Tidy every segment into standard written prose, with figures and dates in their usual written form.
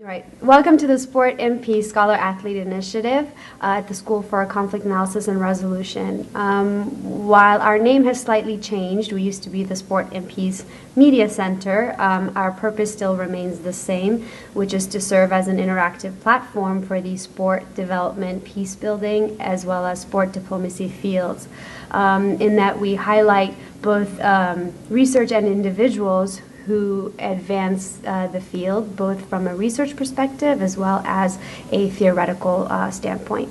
Right. Welcome to the Sport MP Scholar-Athlete Initiative at the School for Conflict Analysis and Resolution. While our name has slightly changed, we used to be the Sport MP's Media Center, our purpose still remains the same, which is to serve as an interactive platform for the sport development, peace building, as well as sport diplomacy fields, in that we highlight both research and individuals who advance the field, both from a research perspective as well as a theoretical standpoint.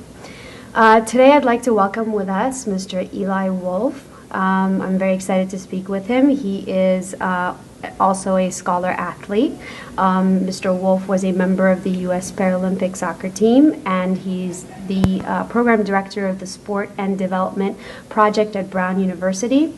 Today I'd like to welcome with us Mr. Eli Wolff. I'm very excited to speak with him. He is also a scholar athlete. Mr. Wolff was a member of the U.S. Paralympic soccer team, and he's the program director of the Sport and Development Project at Brown University.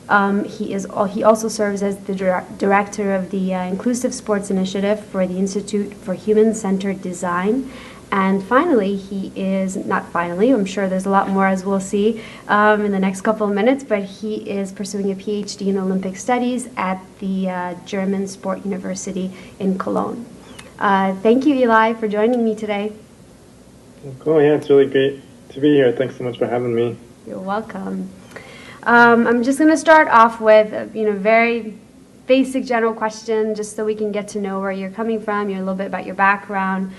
He also serves as the director of the Inclusive Sports Initiative for the Institute for Human-Centered Design. And finally, I'm sure there's a lot more as we'll see in the next couple of minutes, but he is pursuing a PhD in Olympic Studies at the German Sport University in Cologne. Thank you, Eli, for joining me today. Cool, yeah, it's really great to be here. Thanks so much for having me. You're welcome. I'm just going to start off with a very basic general question, just so we can get to know where you're coming from, a little bit about your background.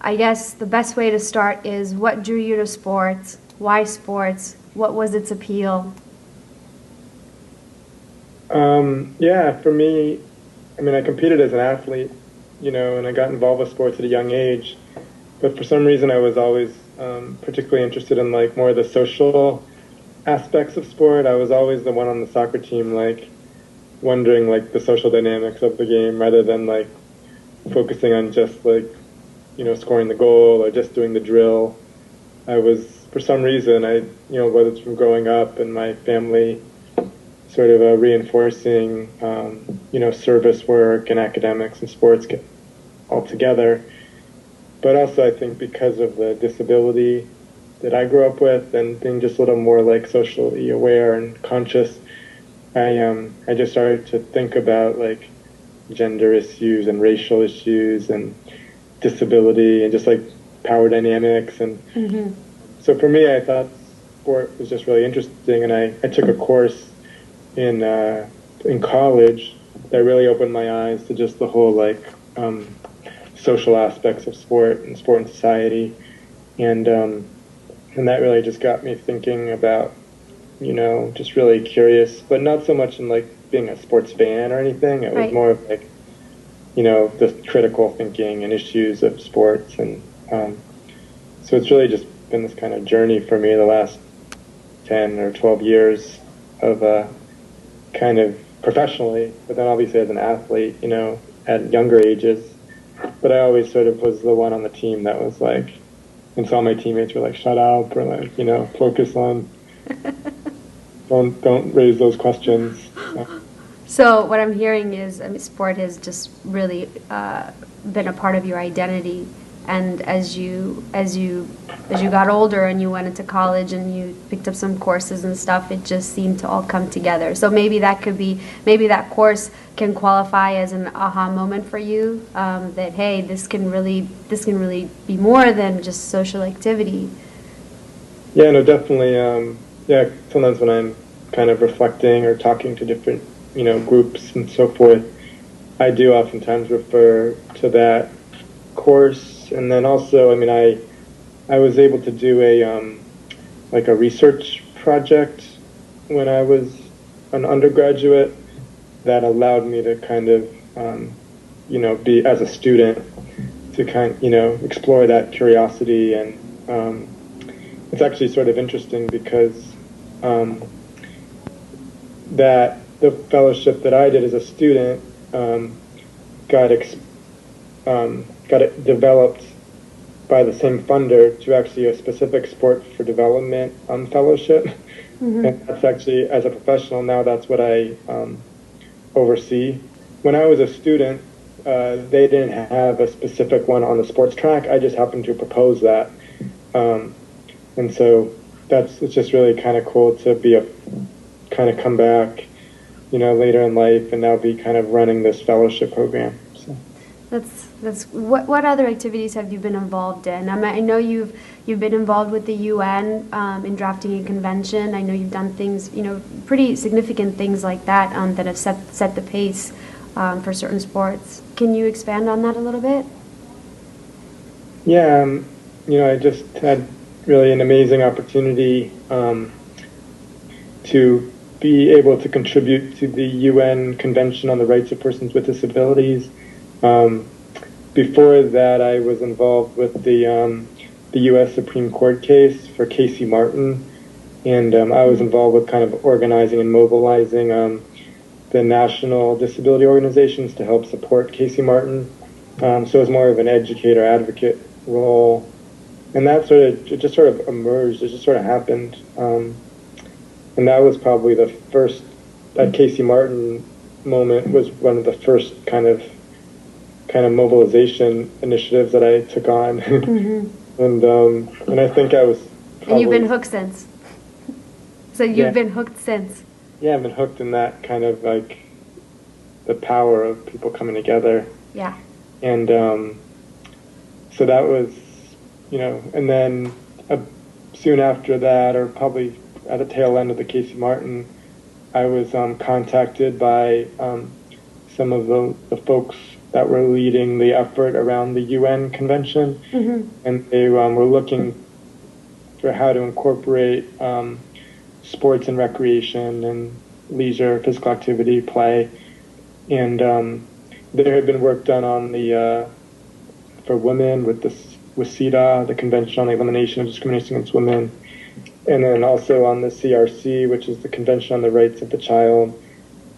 I guess the best way to start is, what drew you to sports? Why sports? What was its appeal? Yeah, for me, I competed as an athlete, and I got involved with sports at a young age. But for some reason, I was always particularly interested in more of the social aspects of sport. I was always the one on the soccer team, wondering the social dynamics of the game, rather than focusing on just scoring the goal or just doing the drill. I was, for some reason, whether it's from growing up and my family sort of reinforcing service work and academics and sports get all together. But also, I think because of the disability that I grew up with, and being just a little more socially aware and conscious, I just started to think about gender issues and racial issues and disability and just power dynamics. And so for me, I thought sport was just really interesting, and I took a course in college that really opened my eyes to just the whole social aspects of sport and society. And that really just got me thinking about, just really curious, but not so much in being a sports fan or anything. It was more of the critical thinking and issues of sports. And so it's really just been this kind of journey for me the last 10 or 12 years of kind of professionally, but then obviously as an athlete, at younger ages. But I always sort of was the one on the team that was and so all my teammates were shut up, or focus on, don't raise those questions. So what I'm hearing is, sport has just really been a part of your identity. And as you got older and you went into college and you picked up some courses and stuff, it just seemed to all come together. So maybe that course can qualify as an aha moment for you, that hey, this can really be more than just social activity. Yeah, no, definitely. Yeah, sometimes when I'm kind of reflecting or talking to different groups and so forth, I do oftentimes refer to that course. And then also, I was able to do a research project when I was an undergraduate that allowed me to kind of, be as a student to explore that curiosity. And it's actually sort of interesting because that the fellowship that I did as a student got it developed by the same funder to actually a specific sport for development fellowship. Mm-hmm. And that's actually, as a professional now, that's what I oversee. When I was a student, they didn't have a specific one on the sports track. I just happened to propose that. And so it's just really kind of cool to come back, later in life and now be kind of running this fellowship program. So. That's what other activities have you been involved in? I know you've been involved with the UN in drafting a convention. I know you've done things, pretty significant things like that that have set the pace for certain sports. Can you expand on that a little bit? Yeah, I just had really an amazing opportunity to be able to contribute to the UN Convention on the Rights of Persons with Disabilities. Before that, I was involved with the U.S. Supreme Court case for Casey Martin, and I was involved with kind of organizing and mobilizing the national disability organizations to help support Casey Martin. So it was more of an educator advocate role, and that just sort of emerged. It just sort of happened, and that was probably the first. That Casey Martin moment was one of the first kind of mobilization initiatives that I took on, and I think I was. And you've been hooked since. So you've been hooked since. Yeah, I've been hooked in that kind of like the power of people coming together. Yeah. And so that was, and then soon after that, or probably at the tail end of the Casey Martin, I was contacted by some of the folks that were leading the effort around the UN convention, and they were looking for how to incorporate sports and recreation and leisure, physical activity, play, and there had been work done on the for women with CEDAW, the Convention on the Elimination of Discrimination Against Women, and then also on the CRC, which is the Convention on the Rights of the Child.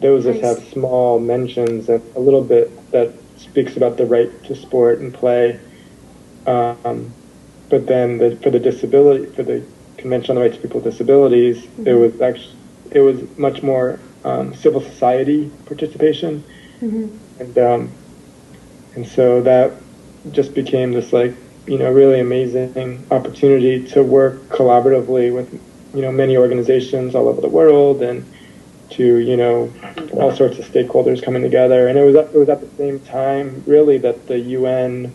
Those just have small mentions and a little bit that speaks about the right to sport and play. But then for the Convention on the Rights of People with Disabilities, it was much more civil society participation, and so that just became this really amazing opportunity to work collaboratively with many organizations all over the world, and to all sorts of stakeholders coming together. And it was at the same time really that the UN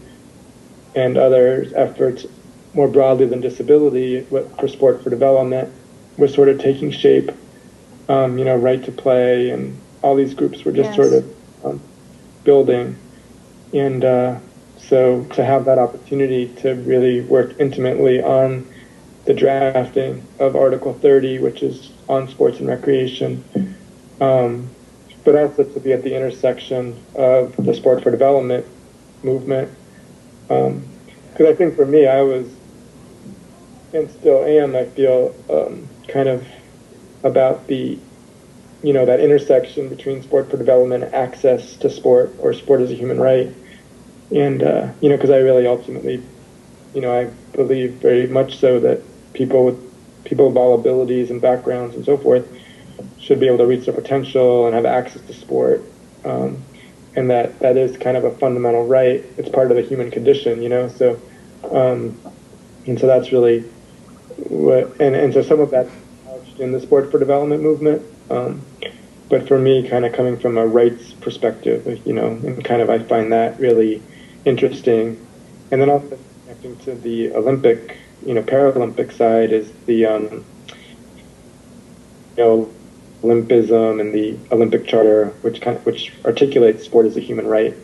and other efforts more broadly than disability for sport for development was sort of taking shape. Right to Play and all these groups were just sort of building, and so to have that opportunity to really work intimately on the drafting of Article 30, which is on sports and recreation, but also to be at the intersection of the sport for development movement. Because I think for me, I was, and still am, I feel, kind of about the, that intersection between sport for development, access to sport, or sport as a human right. And, because I really ultimately, I believe very much so that people of all abilities and backgrounds and so forth should be able to reach their potential and have access to sport. And that is kind of a fundamental right. It's part of the human condition, so, and so that's really what, and so some of that's couched in the sport for development movement. But for me, kind of coming from a rights perspective, and kind of I find that really interesting. And then also connecting to the Olympic, Paralympic side is the, Olympism and the Olympic Charter, which articulates sport as a human right.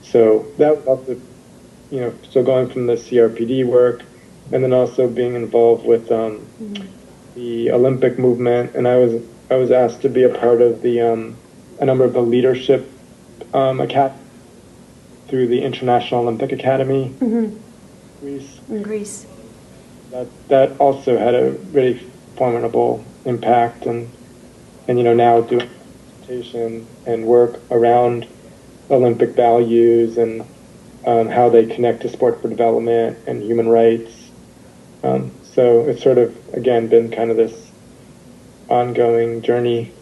So that also, so going from the CRPD work, and then also being involved with the Olympic movement, and I was asked to be a part of the a number of the leadership academy through the International Olympic Academy, in Greece. That also had a really formidable impact, and now doing presentation and work around Olympic values and how they connect to sport for development and human rights. So it's sort of, again, been kind of this ongoing journey.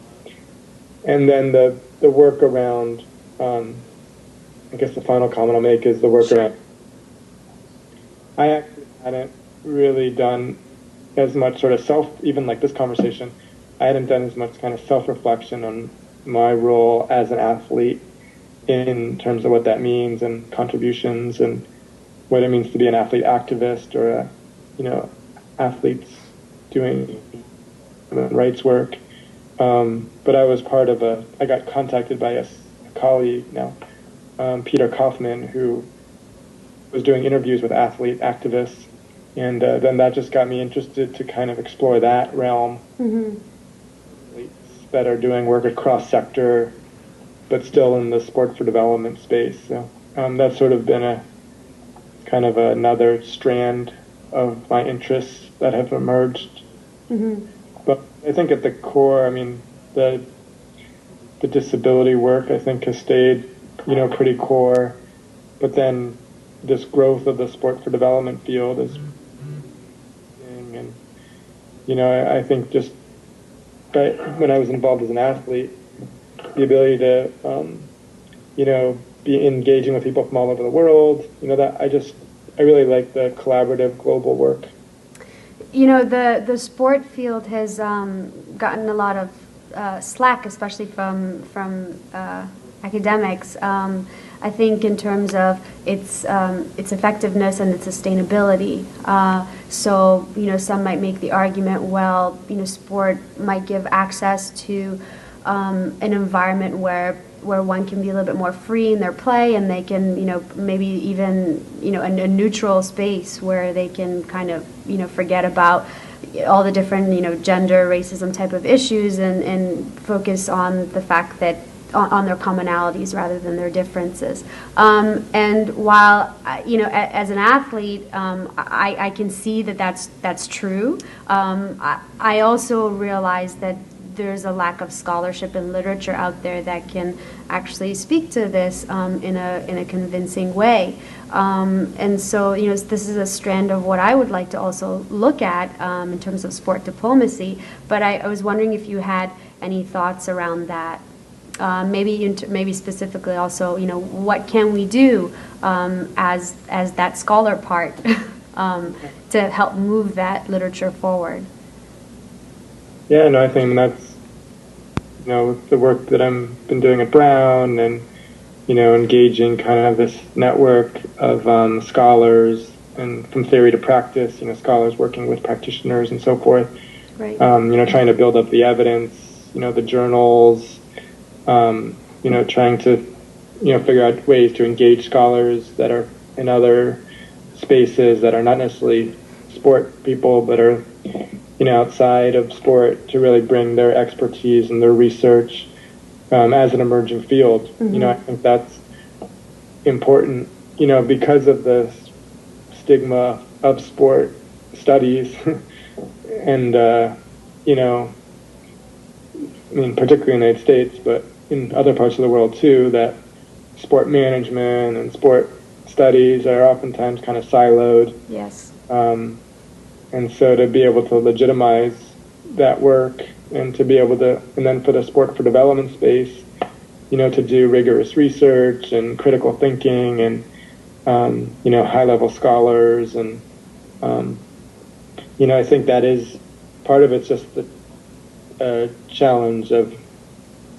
And then the work around, I guess the final comment I'll make is the work around, I actually hadn't really done as much sort of even like this conversation, I hadn't done as much kind of self-reflection on my role as an athlete in terms of what that means and contributions and what it means to be an athlete activist or a, athletes doing human rights work. But I was part of I got contacted by a colleague now, Peter Kaufman, who was doing interviews with athlete activists. And then that just got me interested to kind of explore that realm. Mm-hmm. Athletes that are doing work across sector, but still in the sport for development space. So that's sort of been a kind of another strand of my interests that have emerged. Mm-hmm. But I think at the core, I mean, the disability work I think has stayed, pretty core. But then this growth of the sport for development field is, and I think just when I was involved as an athlete, the ability to, be engaging with people from all over the world, that I really like the collaborative global work. The sport field has gotten a lot of slack, especially from academics. I think in terms of its effectiveness and its sustainability. So some might make the argument, well, sport might give access to an environment where one can be a little bit more free in their play, and they can, maybe even, a neutral space where they can kind of, forget about all the different, gender, racism type of issues and focus on the fact that on their commonalities rather than their differences. And while, as an athlete, I can see that that's true. I also realize that there's a lack of scholarship and literature out there that can actually speak to this in a convincing way. And so, this is a strand of what I would like to also look at in terms of sport diplomacy. But I was wondering if you had any thoughts around that. Maybe specifically also, what can we do as that scholar part to help move that literature forward? Yeah, no, I think that's, the work that I've been doing at Brown and, engaging kind of this network of scholars and from theory to practice, scholars working with practitioners and so forth. Right. Trying to build up the evidence, the journals, trying to, figure out ways to engage scholars that are in other spaces that are not necessarily sport people, but are, outside of sport, to really bring their expertise and their research as an emerging field. Mm-hmm. I think that's important, because of the stigma of sport studies and, particularly in the United States, but in other parts of the world too, that sport management and sport studies are oftentimes kind of siloed. Yes. And so to be able to legitimize that work and to be able to, and then for the sport for development space, to do rigorous research and critical thinking and, high-level scholars. And, I think that is part of it's just the challenge of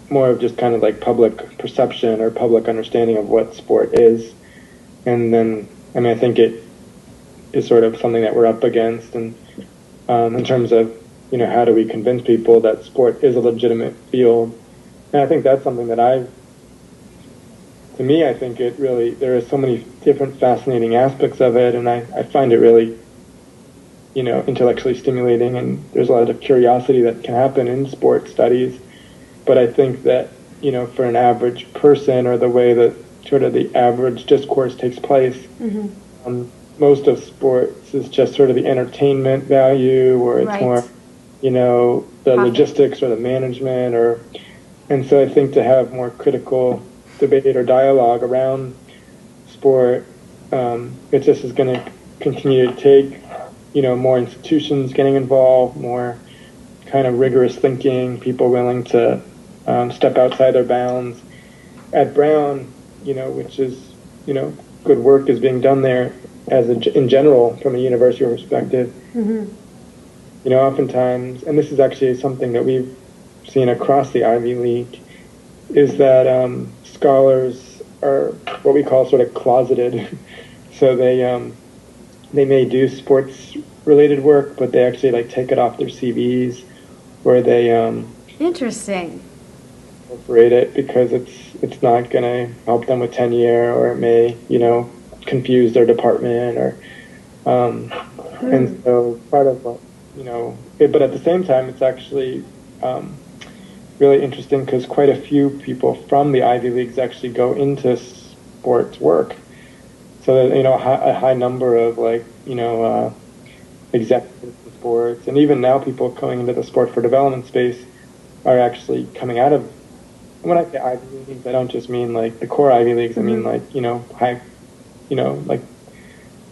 more of just kind of like public perception or public understanding of what sport is. And then, I think it is sort of something that we're up against, and in terms of, how do we convince people that sport is a legitimate field. And I think that's something that I think it really, there are so many different fascinating aspects of it, and I find it really, intellectually stimulating, and there's a lot of curiosity that can happen in sport studies. But I think that, for an average person, or the way that sort of the average discourse takes place, Mm-hmm. Most of sports is just sort of the entertainment value, or it's Right. more, the logistics or the management, and so I think to have more critical debate or dialogue around sport, it just is going to continue to take, more institutions getting involved, more kind of rigorous thinking, people willing to step outside their bounds. At Brown, which is, good work is being done there in general from a university perspective. Mm-hmm. Oftentimes, and this is actually something that we've seen across the Ivy League, is that scholars are what we call sort of closeted. So they may do sports related work, but they actually like take it off their CVs, or they Interesting. incorporate it because it's not going to help them with tenure, or it may, you know, confuse their department, or and so part of what, you know, but at the same time, it's actually really interesting because quite a few people from the Ivy Leagues actually go into sports work. So that, you know, a high number of, like, you know, executives in sports, and even now people coming into the sport for development space are actually coming out of. When I say Ivy Leagues, I don't just mean like the core Ivy Leagues. I mean, like, you know, high, you know, like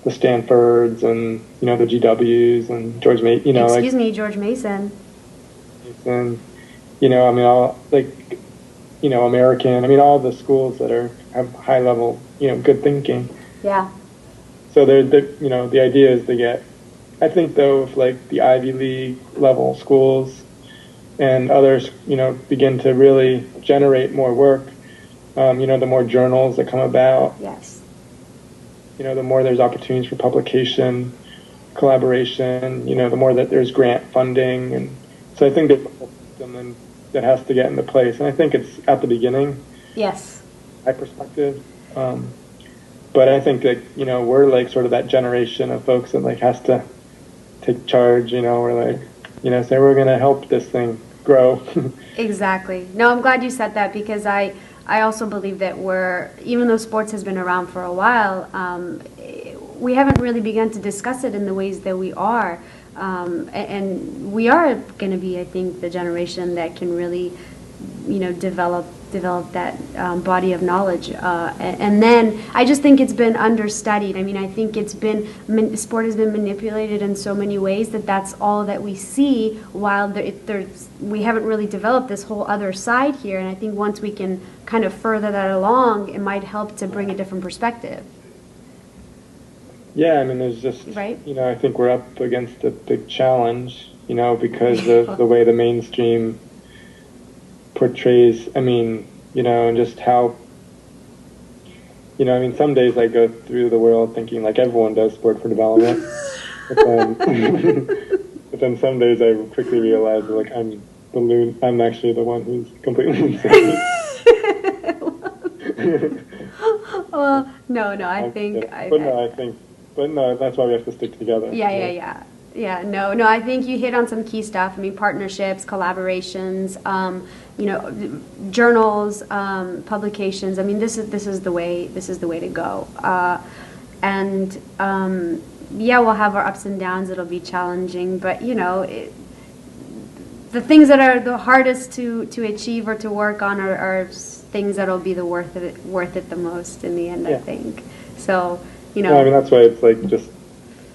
the Stanfords and, you know, the GWs and George Mason. You know, Excuse me, George Mason. And, you know, I mean, all, like, you know, American. I mean, all the schools that have high level, you know, good thinking. Yeah. So you know, the idea is to get. I think though, if like the Ivy League level schools and others, you know, begin to really generate more work, you know, the more journals that come about. Yes. You know, the more there's opportunities for publication, collaboration. You know, the more that there's grant funding, and so I think there's a whole system that has to get into place. And I think it's at the beginning. Yes. My perspective. But I think that, you know, we're like sort of that generation of folks that like has to take charge, you know, we're like, you know, say we're going to help this thing grow. Exactly. No, I'm glad you said that, because I also believe that even though sports has been around for a while, we haven't really begun to discuss it in the ways that we are. And we are going to be, I think, the generation that can really, you know, develop that body of knowledge, and then I just think it's been understudied. I mean, I think sport has been manipulated in so many ways that's all that we see, while we haven't really developed this whole other side here. And I think once we can kind of further that along, it might help to bring a different perspective. Yeah, I mean, there's just, right? You know, I think we're up against a big challenge, you know, because of the way the mainstream portrays, I mean, you know, and just how, you know, I mean, some days I go through the world thinking like everyone does sport for development, but then some days I quickly realize like I'm actually the one who's completely insane. Well, no, I think, but no, that's why we have to stick together. Yeah, no, I think you hit on some key stuff. I mean, partnerships, collaborations, you know, journals, publications. I mean, this is the way to go. And yeah, we'll have our ups and downs. It'll be challenging, but you know, the things that are the hardest to achieve or to work on are things that'll be worth it the most in the end. Yeah. I think so. You know, well, I mean, that's why it's like just,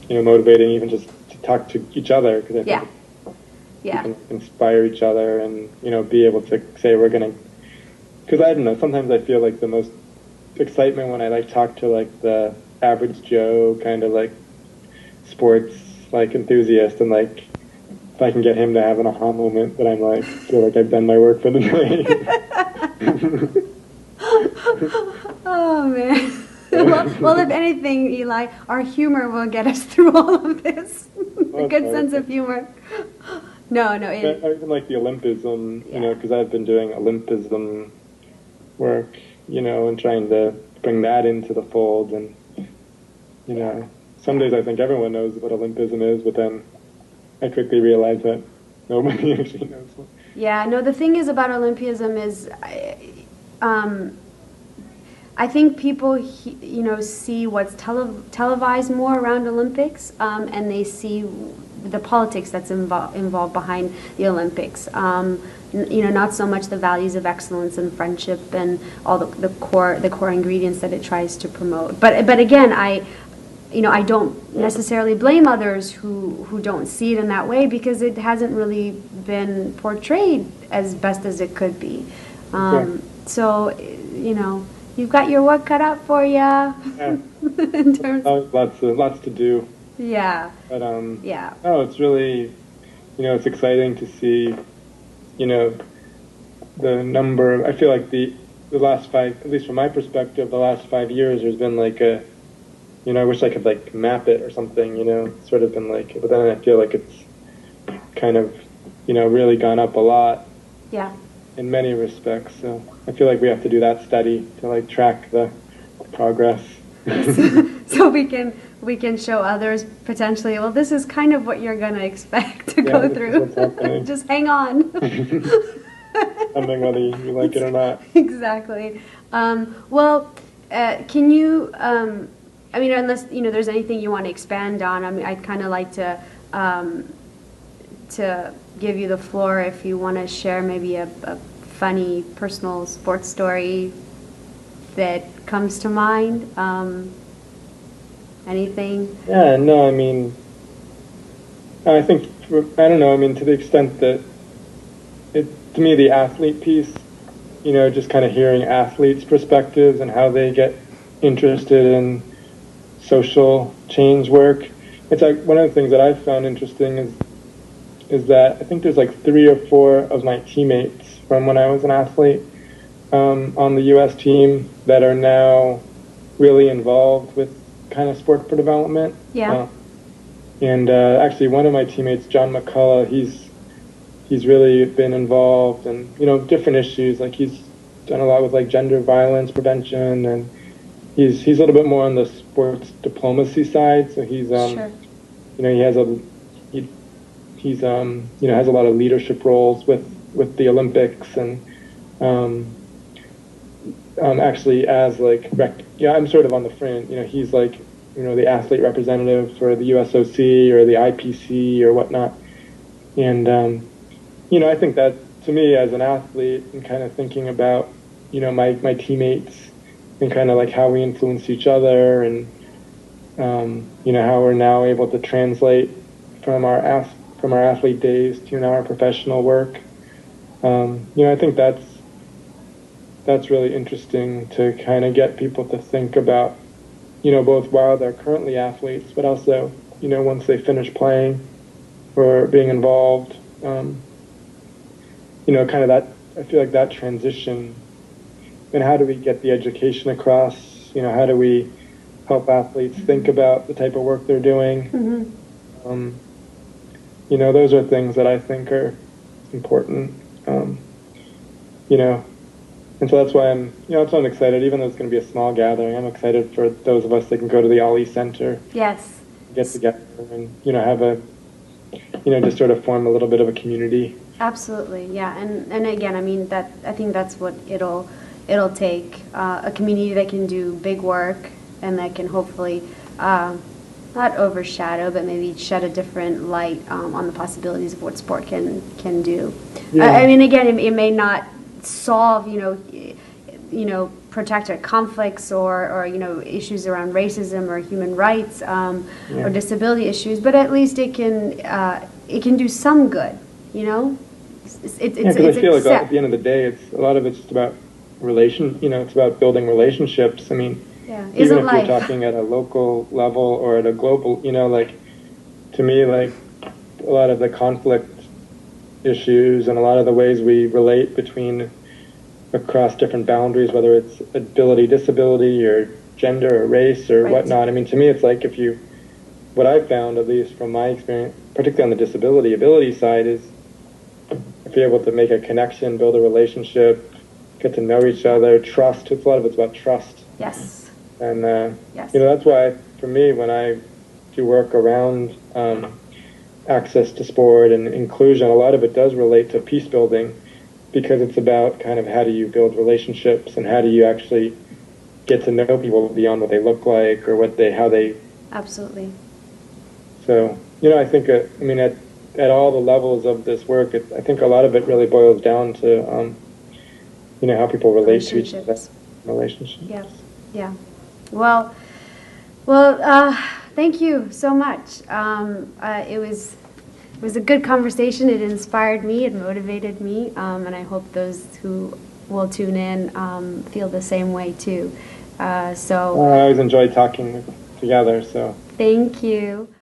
you know, motivating even just to talk to each other, because I think we can inspire each other, and, you know, be able to say we're gonna. Because I don't know, sometimes I feel like the most excitement when I like talk to like the average Joe kind of like sports like enthusiast, and like if I can get him to have an aha moment that I'm like feel like I've done my work for the day. Oh man. Well, if anything, Eli, our humor will get us through all of this. A good sense of humor. No. I even like the Olympism, you know, because I've been doing Olympism work, you know, and trying to bring that into the fold. And, you know, some days I think everyone knows what Olympism is, but then I quickly realize that nobody actually knows what. Yeah, no, the thing is about Olympism is, I think people, you know, see what's televised more around Olympics, and they see the politics that's involved behind the Olympics. You know, not so much the values of excellence and friendship and all the core ingredients that it tries to promote. But again, I don't necessarily blame others who don't see it in that way, because it hasn't really been portrayed as best as it could be. So, you know, you've got your work cut out for you. Yeah. In terms lots to do. Yeah. But no, it's really, you know, it's exciting to see, you know, the number. I feel like the last five, at least from my perspective, the last 5 years, there's been like a, I wish I could like map it or something, it's sort of been like, but then I feel like it's kind of, really gone up a lot. Yeah. In many respects. So I feel like we have to do that study to like track the progress. So we can show others potentially, well, this is kind of what you're going to expect to go through. Just hang on. Something whether you like it or not. Exactly. Well, can you, I mean, unless, there's anything you want to expand on, I mean, I'd kind of like to give you the floor if you want to share maybe a funny personal sports story that comes to mind. Anything? Yeah, no, I mean, I think, I don't know, I mean, to the extent that to me, the athlete piece, just kind of hearing athletes' perspectives and how they get interested in social change work. It's like one of the things that I've found interesting is that I think there's like 3 or 4 of my teammates from when I was an athlete on the U.S. team that are now really involved with kind of sport for development. Yeah. And actually, one of my teammates, John McCullough, he's really been involved in different issues. Like he's done a lot with like gender violence prevention, and he's a little bit more on the sports diplomacy side. So he's sure. He has has a lot of leadership roles with the Olympics, and actually as like I'm sort of on the fringe. He's like the athlete representative for the USOC or the IPC or whatnot, and I think that to me as an athlete and kind of thinking about my teammates and kind of like how we influence each other, and how we're now able to translate from our athlete days to our professional work. I think that's really interesting to kind of get people to think about, both while they're currently athletes, but also, once they finish playing or being involved, kind of that, I feel like that transition, and how do we get the education across, how do we help athletes think about the type of work they're doing? Mm-hmm. Those are things that I think are important, and so that's why I'm excited, even though it's going to be a small gathering. I'm excited for those of us that can go to the Ollie Center. Yes. Get together and, have a, just sort of form a little bit of a community. Absolutely, yeah. And again, I mean, I think that's what it'll take, a community that can do big work and that can hopefully not overshadow, but maybe shed a different light on the possibilities of what sport can do. Yeah. I mean, again, it may not solve, protected conflicts or issues around racism or human rights or disability issues, but at least it can do some good. Because I feel like at the end of the day, a lot of it's just about it's about building relationships. I mean, even if you're talking at a local level or at a global, to me, like a lot of the conflict issues and a lot of the ways we relate across different boundaries, whether it's ability, disability, or gender, or race, or whatnot. I mean, to me, it's like what I've found, at least from my experience, particularly on the ability side, is if you're able to make a connection, build a relationship, get to know each other, trust. A lot of it's about trust. Yes. And that's why, for me, when I do work around access to sport and inclusion, a lot of it does relate to peace building, because it's about kind of how do you build relationships and how do you actually get to know people beyond what they look like or how they. Absolutely. So, I think, at all the levels of this work, I think a lot of it really boils down to, how people relate to each other. Relationships. Yeah. Yeah. Well, thank you so much. It was a good conversation. It inspired me. It motivated me. And I hope those who will tune in feel the same way too. I always enjoy talking together. So. Thank you.